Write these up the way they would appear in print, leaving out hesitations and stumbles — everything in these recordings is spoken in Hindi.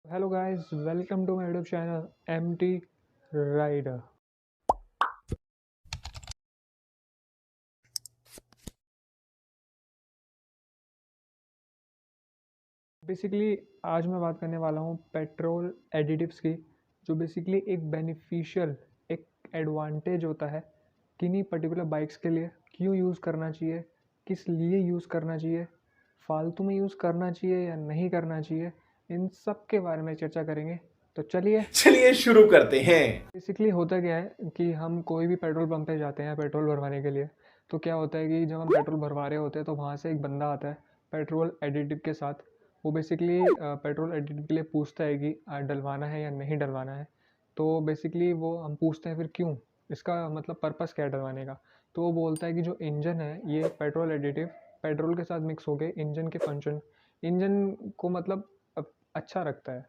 Hello guys, welcome to my YouTube channel MT Rider. Basically आज मैं बात करने वाला हूँ पेट्रोल एडिटिव्स की, जो बेसिकली एक बेनिफिशियल एक एडवांटेज होता है किन्हीं पर्टिकुलर बाइक्स के लिए। क्यों यूज़ करना चाहिए, किस लिए यूज़ करना चाहिए, फालतू में यूज़ करना चाहिए या नहीं करना चाहिए, इन सब के बारे में चर्चा करेंगे। तो चलिए शुरू करते हैं। बेसिकली होता क्या है कि हम कोई भी पेट्रोल पंप पे जाते हैं पेट्रोल भरवाने के लिए। तो क्या होता है कि जब हम पेट्रोल भरवा रहे होते हैं तो वहाँ से एक बंदा आता है पेट्रोल एडिटिव के साथ। वो बेसिकली पेट्रोल एडिटिव के लिए पूछता है कि डलवाना है या नहीं डलवाना है। तो बेसिकली वो हम पूछते हैं फिर क्यों, इसका मतलब पर्पस क्या है डलवाने का। तो वो बोलता है कि जो इंजन है ये पेट्रोल एडिटिव पेट्रोल के साथ मिक्स हो गए इंजन के फंक्शन, इंजन को मतलब अच्छा रखता है,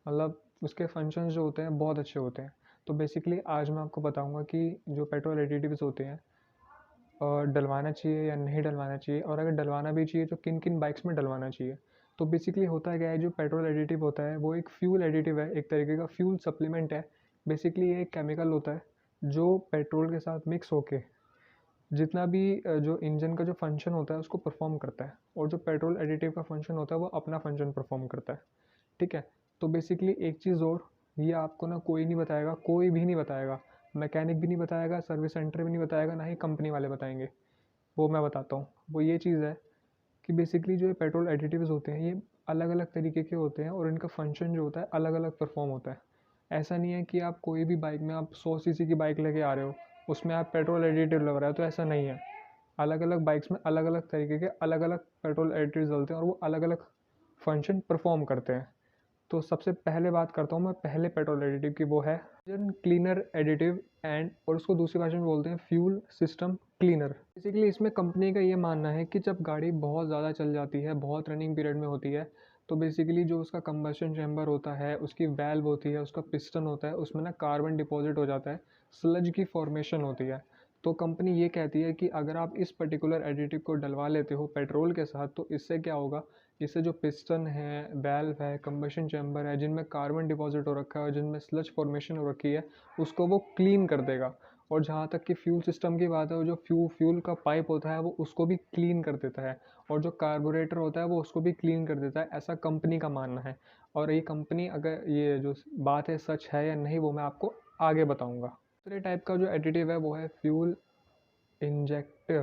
मतलब उसके फंक्शंस जो होते हैं बहुत अच्छे होते हैं। तो बेसिकली आज मैं आपको बताऊंगा कि जो पेट्रोल एडिटिव्स होते हैं डलवाना चाहिए या नहीं डलवाना चाहिए, और अगर डलवाना भी चाहिए तो किन किन बाइक्स में डलवाना चाहिए। तो बेसिकली होता क्या है, जो पेट्रोल एडिटिव होता है वो एक फ्यूल एडिटिव है, एक तरीके का फ्यूल सप्लीमेंट है। बेसिकली ये एक केमिकल होता है जो पेट्रोल के साथ मिक्स होके जितना भी जो इंजन का जो फंक्शन होता है उसको परफॉर्म करता है, और जो पेट्रोल एडिटिव का फंक्शन होता है वो अपना फंक्शन परफॉर्म करता है। ठीक है। तो बेसिकली एक चीज़ और, ये आपको ना कोई नहीं बताएगा, कोई भी नहीं बताएगा, मैकेनिक भी नहीं बताएगा, सर्विस सेंटर भी नहीं बताएगा, ना ही कंपनी वाले बताएंगे। वो मैं बताता हूँ। वो ये चीज़ है कि बेसिकली जो ये पेट्रोल एडिटिव्स होते हैं ये अलग अलग तरीके के होते हैं, और इनका फंक्शन जो होता है अलग अलग परफॉर्म होता है। ऐसा नहीं है कि आप कोई भी बाइक में आप 100 सीसी की बाइक लेके आ रहे हो उसमें आप पेट्रोल एडिटिव लग रहा है, तो ऐसा नहीं है। अलग अलग बाइक्स में अलग अलग तरीके के अलग अलग पेट्रोल एडिटिव्स डलते हैं और वो अलग अलग फंक्शन परफॉर्म करते हैं। तो सबसे पहले बात करता हूँ मैं पहले पेट्रोल एडिटिव की, वो है इंजन क्लीनर एडिटिव एंड, और उसको दूसरी भाषा में बोलते हैं फ्यूल सिस्टम क्लीनर। बेसिकली इसमें कंपनी का ये मानना है कि जब गाड़ी बहुत ज़्यादा चल जाती है, बहुत रनिंग पीरियड में होती है, तो बेसिकली जो उसका कंबशन चैम्बर होता है, उसकी वैल्व होती है, उसका पिस्टन होता है, उसमें ना कार्बन डिपॉजिट हो जाता है, स्लज की फॉर्मेशन होती है। तो कंपनी ये कहती है कि अगर आप इस पर्टिकुलर एडिटिव को डलवा लेते हो पेट्रोल के साथ तो इससे क्या होगा, इससे जो पिस्टन है, वैल्व है, कंबशन चैम्बर है, जिनमें कार्बन डिपॉजिट हो रखा है और जिनमें स्लज फॉर्मेशन हो रखी है, उसको वो क्लीन कर देगा। और जहाँ तक कि फ्यूल सिस्टम की बात है, वो जो फ्यूल का पाइप होता है वो उसको भी क्लीन कर देता है, और जो कार्बोरेटर होता है वो उसको भी क्लीन कर देता है, ऐसा कंपनी का मानना है। और ये कंपनी, अगर ये जो बात है सच है या नहीं वो मैं आपको आगे बताऊँगा। दूसरे टाइप का जो एडिटिव है वो है fuel injector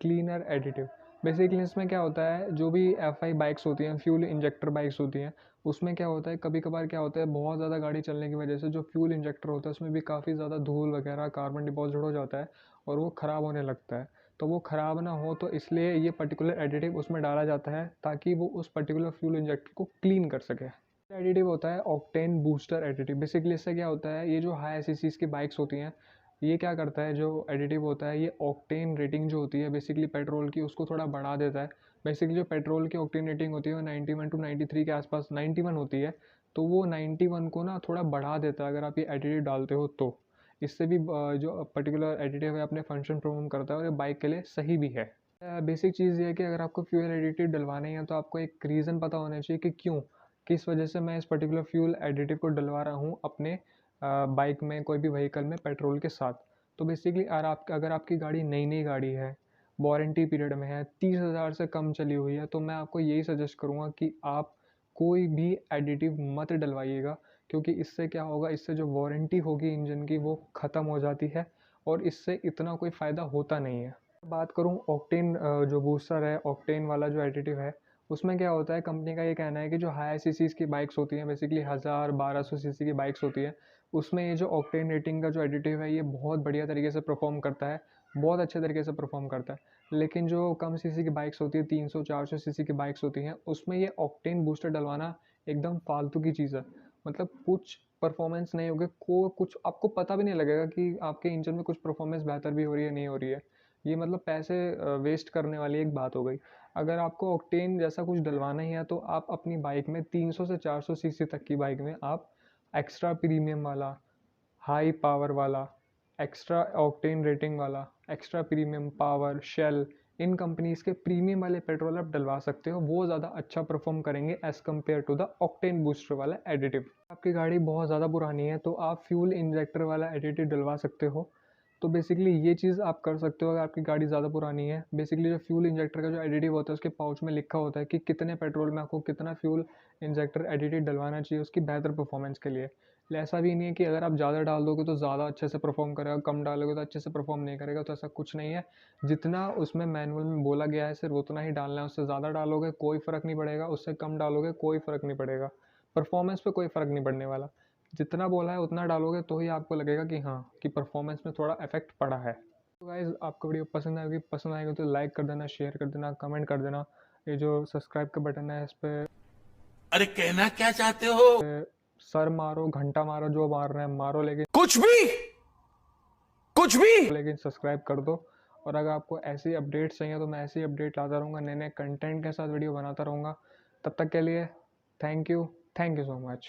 cleaner additive. Basically इसमें क्या होता है, जो भी एफ आई बाइक्स होती हैं, फ्यूल इंजेक्टर बाइक्स होती हैं, उसमें क्या होता है कभी कभार क्या होता है बहुत ज़्यादा गाड़ी चलने की वजह से जो फ्यूल इंजेक्टर होता है उसमें भी काफ़ी ज़्यादा धूल वगैरह कार्बन डिपॉजिट हो जाता है और वो ख़राब होने लगता है। तो वो ख़राब ना हो तो इसलिए ये पर्टिकुलर एडिटिव उसमें डाला जाता है ताकि वो उस पर्टिकुलर फ्यूल इंजेक्टर को क्लीन कर सके। एडिटिव होता है ऑक्टेन बूस्टर एडिटिव। बेसिकली इससे क्या होता है, ये जो हाई सीसीज की बाइक्स होती हैं, ये क्या करता है, जो एडिटिव होता है ये ऑक्टेन रेटिंग जो होती है बेसिकली पेट्रोल की उसको थोड़ा बढ़ा देता है। बेसिकली जो पेट्रोल की ऑक्टेन रेटिंग होती है वो 91 टू 93 के आसपास 91 होती है। तो वो 91 को ना थोड़ा बढ़ा देता है अगर आप ये एडिटिव डालते हो तो। इससे भी जो पर्टिकुलर एडिटिव है अपने फंक्शन परफॉर्म करता है और ये बाइक के लिए सही भी है। बेसिक चीज़ ये है कि अगर आपको फ्यूल एडिटिव डलवाने हैं तो आपको एक रीज़न पता होना चाहिए कि क्यों, किस वजह से मैं इस पर्टिकुलर फ्यूल एडिटिव को डलवा रहा हूँ अपने बाइक में, कोई भी व्हीकल में पेट्रोल के साथ। तो बेसिकली अगर आपकी गाड़ी नई नई गाड़ी है, वारंटी पीरियड में है, 30,000 से कम चली हुई है, तो मैं आपको यही सजेस्ट करूँगा कि आप कोई भी एडिटिव मत डलवाइएगा, क्योंकि इससे क्या होगा, इससे जो वारंटी होगी इंजन की वो ख़त्म हो जाती है और इससे इतना कोई फ़ायदा होता नहीं है। बात करूँ ऑक्टेन जो बूस्टर है, ऑक्टेन वाला जो एडिटिव है, उसमें क्या होता है, कंपनी का ये कहना है कि जो हाई सीसीज की बाइक्स होती हैं, बेसिकली 1000-1200 सीसी की बाइक्स होती हैं, उसमें ये जो ऑक्टेन रेटिंग का जो एडिटिव है ये बहुत बढ़िया तरीके से परफॉर्म करता है, बहुत अच्छे तरीके से परफॉर्म करता है। लेकिन जो कम सीसी की बाइक्स होती है, 300-400 सीसी की बाइक्स होती हैं, उसमें ये ऑक्टेन बूस्टर डलवाना एकदम फालतू की चीज़ है। मतलब कुछ परफॉर्मेंस नहीं होगी, को कुछ आपको पता भी नहीं लगेगा कि आपके इंजन में कुछ परफॉर्मेंस बेहतर भी हो रही है नहीं हो रही है। ये मतलब पैसे वेस्ट करने वाली एक बात हो गई। अगर आपको ऑक्टेन जैसा कुछ डलवाना ही है तो आप अपनी बाइक में 300 से 400 सीसी तक की बाइक में आप एक्स्ट्रा प्रीमियम वाला, हाई पावर वाला, एक्स्ट्रा ऑक्टेन रेटिंग वाला, एक्स्ट्रा प्रीमियम पावर शेल, इन कंपनीज़ के प्रीमियम वाले पेट्रोल आप डलवा सकते हो, वो ज़्यादा अच्छा परफॉर्म करेंगे as compare to the octane booster वाला एडिटिव। आपकी गाड़ी बहुत ज़्यादा पुरानी है तो आप फ्यूल इंजेक्टर वाला एडिटिव डलवा सकते हो। तो बेसिकली ये चीज़ आप कर सकते हो अगर आपकी गाड़ी ज़्यादा पुरानी है। बेसिकली जो फ्यूल इंजेक्टर का जो एडिटिव होता है उसके पाउच में लिखा होता है कि कितने पेट्रोल में आपको कितना फ्यूल इंजेक्टर एडिटिव डलवाना चाहिए उसकी बेहतर परफॉर्मेंस के लिए। ऐसा भी नहीं है कि अगर आप ज़्यादा डाल दोगे तो ज़्यादा अच्छे से परफॉर्म करेगा, कम डालोगे तो अच्छे से परफॉर्म नहीं करेगा, तो ऐसा कुछ नहीं है। जितना उसमें मैनुअल में बोला गया है सिर्फ उतना ही डालना है, उससे ज़्यादा डालोगे कोई फ़र्क नहीं पड़ेगा, उससे कम डालोगे कोई फ़र्क नहीं पड़ेगा, परफॉर्मेंस पे कोई फ़र्क नहीं पड़ने वाला। जितना बोला है उतना डालोगे तो ही आपको लगेगा कि हाँ कि परफॉर्मेंस में थोड़ा इफेक्ट पड़ा है। तो गाइज़ आपको वीडियो पसंद आएगी तो लाइक कर देना, शेयर कर देना, कमेंट कर देना। ये जो सब्सक्राइब का बटन है इस पर अरे कहना क्या चाहते हो? सर मारो, घंटा मारो, जो मार रहे हैं मारो, लेकिन कुछ भी लेकिन सब्सक्राइब कर दो। और अगर आपको ऐसी अपडेट्स चाहिए तो मैं ऐसी अपडेट लाता रहूँगा, नए नए कंटेंट के साथ वीडियो बनाता रहूँगा। तब तक के लिए थैंक यू सो मच।